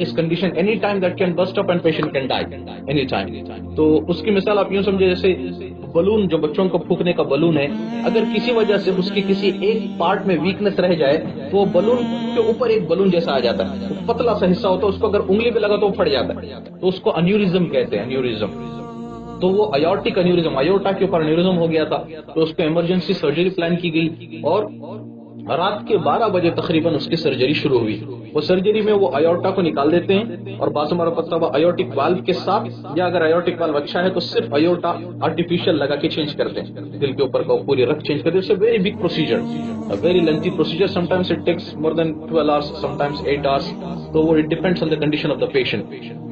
Us condition any time that can burst up and patient can die any time. تو اس کی مثال آپ یوں سمجھے جیسے بلون جو بچوں کو پھونکنے کا بلون ہے, اگر کسی وجہ سے اس کی کسی ایک پارٹ میں ویکنس رہ جائے تو وہ بلون کے اوپر ایک بلون جیسا آ جاتا ہے, پتلا سا حصہ ہوتا ہے, اس کو اگر انگلی پہ لگا تو وہ پھٹ جاتا ہے, تو اس کو انیورزم کہتے ہیں, انیورزم. تو وہ ایورٹک انیورزم, ایورٹا کے اوپر انیورزم ہو گیا تھا, تو اس کو ایمرجنسی سرجری پلان کی گئی اور رات کے 12 بجے تقریباً اس کی سرجری شروع ہوئی. وہ سرجری میں وہ ایورٹا کو نکال دیتے ہیں اور بعض ہمارا پتہ وہ ایورٹک والو کے ساتھ, یا اگر ایورٹک والو اچھا ہے تو صرف ایورٹا آرٹیفیشل لگا کے چینج کرتے ہیں, دل کے اوپر کا پوری رگ چینج کرتے ہیں. It's a very big procedure, very lengthy procedure, sometimes it takes more than 12 hours, sometimes 8 hours. تو وہ it depends on the condition of the patient.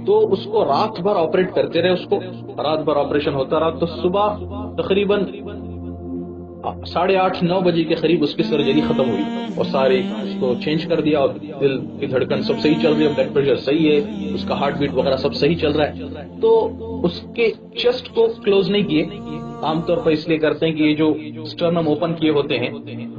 تو اس کو رات بھر آپریٹ کرتے رہے, اس کو رات بھر آپریشن ہوتا رہا. تو صبح تقریباً 8:30-9 بجے کے قریب اس کی سرجری ختم ہوئی اور سارے اس کو چینج کر دیا, اور دل کی دھڑکن سب صحیح چل رہی ہے, بلڈ پریشر صحیح ہے, اس کا ہارٹ بیٹ وغیرہ سب صحیح چل رہا ہے. تو اس کے چیسٹ کو کلوز نہیں کیے, عام طور پر اس لیے کرتے ہیں کہ یہ جو اسٹرنم اوپن کیے ہوتے ہیں,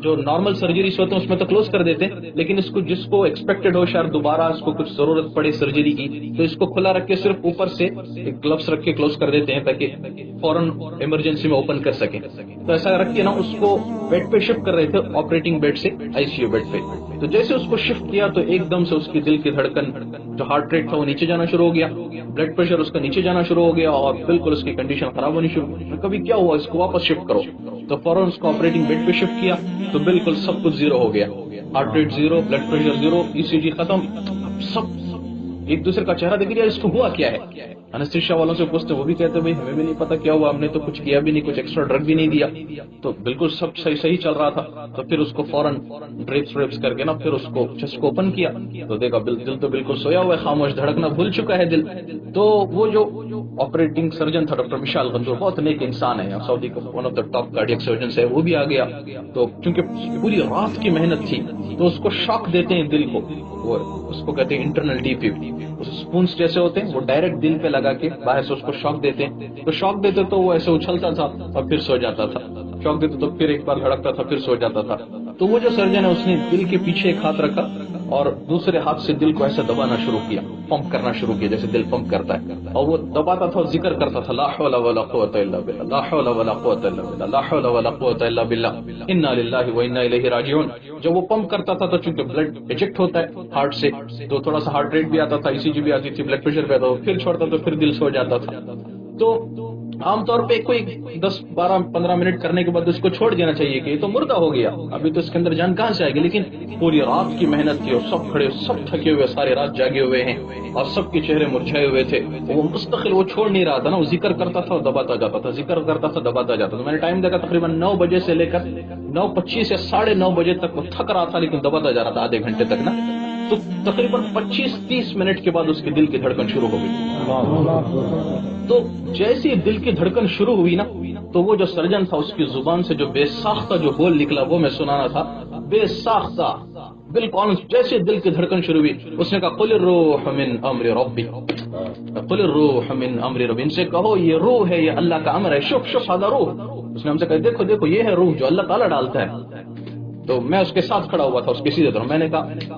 جو نارمل سرجریز ہوتے ہیں اس میں تو کلوز کر دیتے ہیں, لیکن اس کو جس کو ایکسپیکٹڈ ہو شاید دوبارہ اس کو کچھ ضرورت پڑے سرجری کی, تو اس کو کھلا رکھ کے صرف اوپر سے ایک گلوس رکھ کے کلوز کر دیتے ہیں تاکہ فوراً ایمرجنسی میں اوپن کر سکیں. تو ایسا رکھ کے نا اس کو بیڈ پہ شفٹ کر رہے تھے, آپریٹنگ بیڈ سے آئی سی یو بیڈ پہ. تو جیسے اس کو شفٹ کیا تو ایک دم سے اس کی دل کی دھڑکن جو ہارٹ ریٹ تھا وہ نیچے جانا شروع ہو گیا, بلڈ پریشر اس کا نیچے جانا شروع ہو گیا, اور بالکل اس کی کنڈیشن خراب ہونی شروع ہوئی. کبھی کیا ہوا, اس کو واپس شفٹ کرو. تو فوراً اس کو آپریٹنگ بیڈ پہ شفٹ کیا تو بالکل سب کچھ زیرو ہو گیا, heart rate zero, blood pressure zero, E C G ختم. سب ایک دوسرے کا چہرہ دیکھ لیا, اس کو ہوا کیا ہے. انستھیشیا والوں سے پوچھتے, وہ بھی کہتے بھائی ہمیں بھی نہیں پتا کیا ہوا, ہم نے تو کچھ کیا بھی نہیں, کچھ ایکسٹرا ڈرگ بھی نہیں دیا, تو بالکل سب صحیح چل رہا تھا. تو پھر اس کو فوراً ڈرپس کر کے نا پھر اس کو چیسٹ کو اوپن کیا تو دیکھا دل تو بالکل سویا ہوا ہے, خاموش, دھڑکنا بھول چکا ہے دل. تو وہ جو آپریٹنگ سرجن تھا ڈاکٹر مشال غندور, بہت نیک انسان ہے, سعودی کا one of the top cardiac surgeons ہے, وہ بھی آ گیا. تو چونکہ پوری رات کی محنت تھی تو اس کو شاک دیتے ہیں دل کو, وہ اس کو کہتے ہیں انٹرنل ڈی پی, اسپونس جیسے ہوتے ہیں وہ ڈائریکٹ دل پہ لگا کے باہر سے اس کو شاک دیتے ہیں. تو شاک دیتے تو وہ ایسے اچھلتا تھا اور پھر سو جاتا تھا, شاک دیتے تو پھر ایک بار دھڑکتا تھا, پھر سو جاتا تھا. تو وہ جو سرجن ہے اس نے دل کے پیچھے ایک ہاتھ رکھا اور دوسرے ہاتھ سے دل کو ایسے دبانا شروع کیا, پمپ کرنا شروع کیا جیسے دل پمپ کرتا ہے, اور وہ دباتا تھا اور ذکر کرتا تھا, لا حول ولا قوت الا باللہ, لا حول ولا قوت الا باللہ, لا حول ولا قوت الا باللہ, انا للہ و انا الیہ راجعون. جب وہ پمپ کرتا تھا تو چونکہ بلڈ ایجیکٹ ہوتا ہے ہارٹ سے, تو تھوڑا سا ہارٹ ریٹ بھی آتا تھا, ای سی جی بھی آتی تھی, بلڈ پریشر بھی آتا تھا, پھر چھوڑتا تو پھر دل سو جاتا تھا. تو عام طور پہ کوئی 10-12-15 منٹ کرنے کے بعد اس کو چھوڑ دینا چاہیے کہ یہ تو مردہ ہو گیا, ابھی تو اس کے اندر جان کہاں سے آئے گی. لیکن پوری رات کی محنت کی اور سب کھڑے, سب تھکے ہوئے, سارے رات جاگے ہوئے ہیں اور سب کے چہرے مرجھائے ہوئے تھے. وہ مستقل وہ چھوڑ نہیں رہا تھا نا, وہ ذکر کرتا تھا اور دباتا جاتا تھا, ذکر کرتا تھا دباتا جاتا تھا. میں نے ٹائم دیکھا تقریباً 9 بجے سے لے کر 9:25 یا 9:30 بجے تک وہ تھک رہا تھا, لیکن دباتا جا رہا تھا آدھے گھنٹے تک نا. تو تقریباً 25-30 منٹ کے بعد اس کے دل کی دھڑکن شروع ہو گئی. تو جیسے دل کی دھڑکن شروع ہوئی نا تو وہ جو سرجن تھا اس کی زبان سے جو بے ساختہ جو بول نکلا وہ میں سنانا تھا, بے ساختہ بالکل. جیسے دل کی دھڑکن شروع ہوئی اس نے کہا قل الروح من امر ربی, قل الروح من امر ربی, ان سے کہو یہ روح ہے, یہ اللہ کا امر ہے. شوف هذا روح, اس نے ہم سے کہا دیکھو یہ ہے روح جو اللہ تعالیٰ ڈالتا ہے. تو میں اس کے ساتھ کھڑا ہوا تھا, اس کے سیدھے طرف. میں نے کہا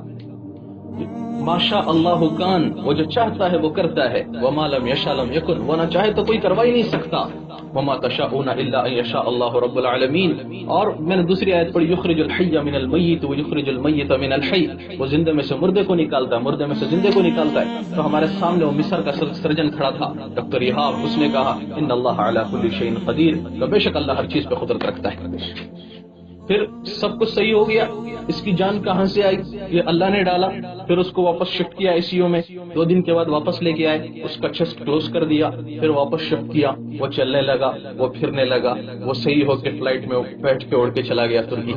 ماشاء اللہ کان, وہ جو چاہتا ہے وہ کرتا ہے, وما لم یشاء لم یکن, وہ نہ چاہے تو کوئی کروا ہی نہیں سکتا, وما تشاءون الا ان یشاء اللہ رب العالمین. اور میں نے دوسری آیت پڑھی یخرج الحی من المیت ویخرج المیت من الحی, وہ زندے میں سے مردے کو نکالتا ہے, مردے میں سے زندے کو نکالتا ہے. تو ہمارے سامنے وہ مصر کا سرجن کھڑا تھا ڈاکٹر یحاب, اس نے کہا ان اللہ علی کل شیء قدیر, تو بے شک اللہ ہر چیز پہ قدرت رکھتا ہے. پھر سب کچھ صحیح ہو گیا. اس کی جان کہاں سے آئی, یہ اللہ نے ڈالا. پھر اس کو واپس شفٹ کیا آئی سی یو میں, 2 دن کے بعد واپس لے کے آئے, اس کا چیسٹ کلوز کر دیا, پھر واپس شفٹ کیا, وہ چلنے لگا, وہ پھرنے لگا, وہ صحیح ہو کے فلائٹ میں بیٹھ کے اڑ کے چلا گیا ترکی.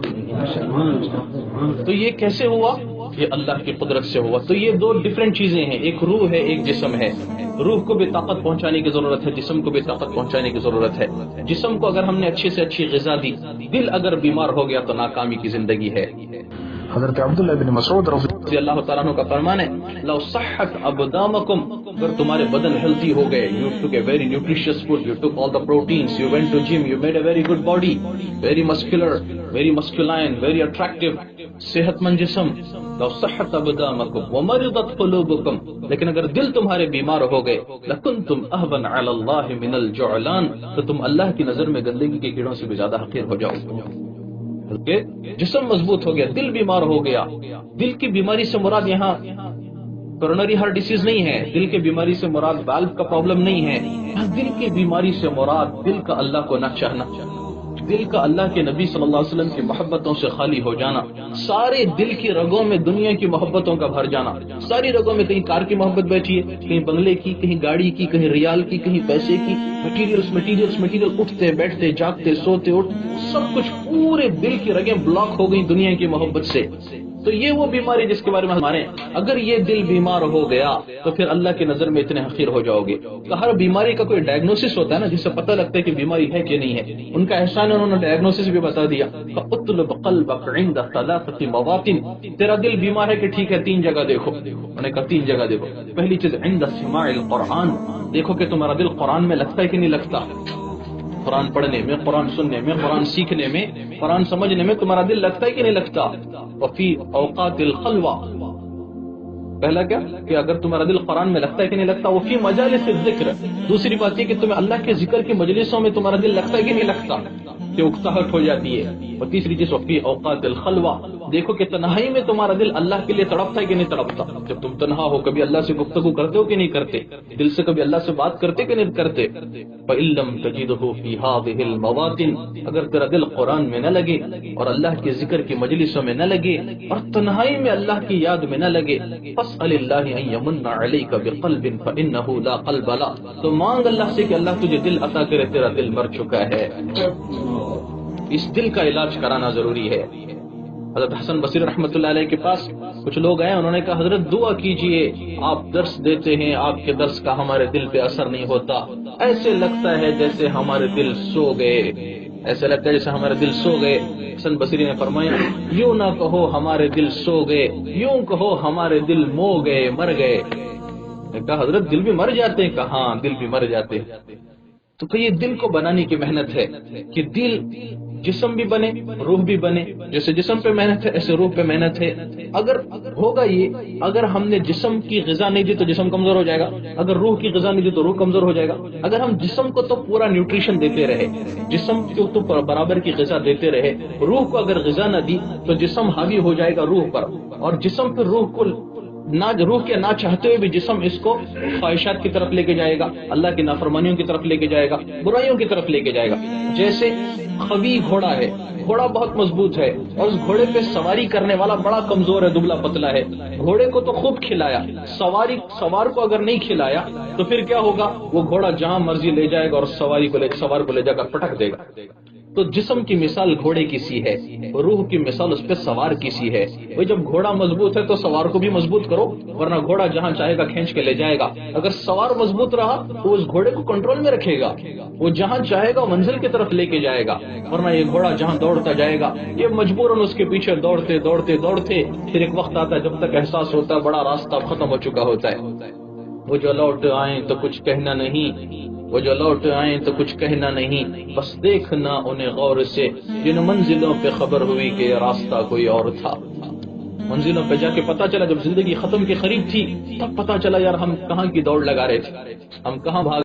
تو یہ کیسے ہوا, یہ اللہ کی قدرت سے ہوا. تو یہ 2 ڈفرینٹ چیزیں ہیں, ایک روح ہے ایک جسم ہے. روح کو بھی طاقت پہنچانے کی ضرورت ہے, جسم کو بھی طاقت پہنچانے کی ضرورت ہے. جسم کو اگر ہم نے اچھی سے اچھی غذا دی, دل اگر بیمار ہو گیا تو ناکامی کی زندگی ہے. حضرت عبداللہ بن مسعود رضی اللہ تعالیٰ عنہ کا فرمان ہے لو صحت ابدامکم, اگر تمہارے بدن ہیلتھی ہو گئے, you took a very nutritious food, you took all the proteins, you went to gym, you made a very good body, very muscular, very masculine, very attractive, صحت مند جسم, لو صحت ابدانکم ومرضت قلوبکم، لیکن اگر دل تمہارے بیمار ہو گئے لکنتم اہون علی اللہ من الجعلان، تو تم اللہ کی نظر میں گندگی کے کیڑوں سے بھی زیادہ حقیر ہو جاؤ. بلکہ جسم مضبوط ہو گیا، دل بیمار ہو گیا. دل کی بیماری سے مراد یہاں کورونری ہارٹ ڈیزیز نہیں ہے، دل کی بیماری سے مراد والو کا پرابلم نہیں ہے، دل کی بیماری سے مراد دل کا اللہ کو نہ چاہنا، دل کا اللہ کے نبی صلی اللہ علیہ وسلم کی محبتوں سے خالی ہو جانا، سارے دل کی رگوں میں دنیا کی محبتوں کا بھر جانا. ساری رگوں میں کہیں کار کی محبت بیٹھی ہے، کہیں بنگلے کی، کہیں گاڑی کی، کہیں ریال کی، کہیں پیسے کی، مٹیریل اٹھتے بیٹھتے جاگتے سوتے اٹھ سب کچھ پورے دل کی رگیں بلاک ہو گئی دنیا کی محبت سے. تو یہ وہ بیماری جس کے بارے میں ہمارے اگر یہ دل بیمار ہو گیا تو پھر اللہ کی نظر میں اتنے حقیر ہو جاؤ گے. تو ہر بیماری کا کوئی ڈائگنوسس ہوتا ہے نا، جس سے پتہ لگتا ہے کہ بیماری ہے کہ نہیں ہے. ان کا احسان انہوں نے ڈائگنوسس بھی بتا دیا. فاطلب قلبک عند ثلاثه مواطن، تیرا دل بیمار ہے کہ ٹھیک ہے 3 جگہ دیکھو. انہوں نے کہا 3 جگہ دیکھو. پہلی چیز عند سماع القرآن، دیکھو کہ تمہارا دل قرآن میں لگتا ہے کہ نہیں لگتا. قرآن پڑھنے میں، قرآن سننے میں، قرآن سیکھنے میں، قرآن سمجھنے میں تمہارا دل لگتا ہے کہ نہیں لگتا. وفی اوقات الخلوہ، پہلا کیا کہ اگر تمہارا دل قرآن میں لگتا ہے کہ نہیں لگتا. وفی مجالس الذکر، دوسری بات یہ کہ تمہیں اللہ کے ذکر کی مجلسوں میں تمہارا دل لگتا ہے کہ نہیں لگتا، کہ اکتاہٹ ہو جاتی ہے. اور تیسری چیز وفی اوقات الخلوہ، دیکھو کہ تنہائی میں تمہارا دل اللہ کے لیے تڑپتا ہے کہ نہیں تڑپتا. جب تم تنہا ہو کبھی اللہ سے گفتگو کرتے ہو کہ نہیں کرتے، دل سے کبھی اللہ سے بات کرتے کہ نہیں کرتے. فَإِن لَّمْ تَجِدْهُ فِي هَٰذِهِ الْمَوَاطِنِ، اگر تیرا دل قرآن میں نہ لگے اور اللہ کے ذکر کی مجلسوں میں نہ لگے اور تنہائی میں اللہ کی یاد میں نہ لگے، فَاسْأَلِ اللَّهِ أَن يَمُنَّ عَلَيْكَ بِقَلْبٍ فَإِنَّهُ لَا قَلْبَ لَهُ، تو مانگ اللہ سے کہ اللہ تجھے دل عطا کرے، تیرا دل مر چکا ہے. اس دل کا علاج کرانا ضروری ہے. حضرت حسن بصری رحمۃ اللہ علیہ کے پاس کچھ لوگ آئے، انہوں نے کہا حضرت دعا کیجئے، آپ درس دیتے ہیں، آپ کے درس کا ہمارے دل پہ اثر نہیں ہوتا، ایسے لگتا ہے جیسے ہمارے دل سو گئے، ایسے لگتا ہے جیسے ہمارے دل سو گئے. حسن بصری نے فرمایا یوں نہ کہو ہمارے دل سو گئے، یوں کہو ہمارے دل مو گئے، مر گئے. میں کہا حضرت دل بھی مر جاتے ہیں؟ کہا ہاں دل بھی مر جاتے ہیں. تو کہ یہ دل کو بنانے کی محنت ہے کہ دل جسم بھی بنے، روح بھی بنے. جیسے جسم پہ محنت ہے ایسے روح پہ محنت ہے. اگر ہوگا یہ، اگر ہم نے جسم کی غذا نہیں دی تو جسم کمزور ہو جائے گا، اگر روح کی غذا نہیں دی تو روح کمزور ہو جائے گا. اگر ہم جسم کو تو پورا نیوٹریشن دیتے رہے، جسم کو تو برابر کی غذا دیتے رہے، روح کو اگر غذا نہ دی تو جسم حاوی ہو جائے گا روح پر، اور جسم پھر روح کو روح کے نہ چاہتے ہوئے بھی جسم اس کو خواہشات کی طرف لے کے جائے گا، اللہ کی نافرمانیوں کی طرف لے کے جائے گا، برائیوں کی طرف لے کے جائے گا. جیسے قوی گھوڑا ہے، گھوڑا بہت مضبوط ہے اور اس گھوڑے پہ سواری کرنے والا بڑا کمزور ہے، دبلا پتلا ہے. گھوڑے کو تو خوب کھلایا، سوار کو اگر نہیں کھلایا تو پھر کیا ہوگا، وہ گھوڑا جہاں مرضی لے جائے گا اور سوار کو لے جا کر پٹک دے گا. تو جسم کی مثال گھوڑے کی سی ہے، روح کی مثال اس پہ سوار کی سی ہے. وہ جب گھوڑا مضبوط ہے تو سوار کو بھی مضبوط کرو، ورنہ گھوڑا جہاں چاہے گا کھینچ کے لے جائے گا. اگر سوار مضبوط رہا تو اس گھوڑے کو کنٹرول میں رکھے گا، وہ جہاں چاہے گا منزل کی طرف لے کے جائے گا. ورنہ یہ گھوڑا جہاں دوڑتا جائے گا، یہ مجبوراً اس کے پیچھے دوڑتے دوڑتے دوڑتے پھر ایک وقت آتا ہے جب تک احساس ہوتا ہے بڑا راستہ ختم ہو چکا ہوتا ہے. وہ جو لوٹ آئیں تو کچھ کہنا نہیں، وہ جو لوٹ آئیں تو کچھ کہنا نہیں، بس دیکھنا انہیں غور سے، جن منزلوں پہ خبر ہوئی کہ یہ راستہ کوئی اور تھا. منزلوں پہ جا کے پتا چلا، جب زندگی ختم کے قریب تھی تب پتا چلا یار ہم کہاں کی دوڑ لگا رہے تھے، ہم کہاں بھاگ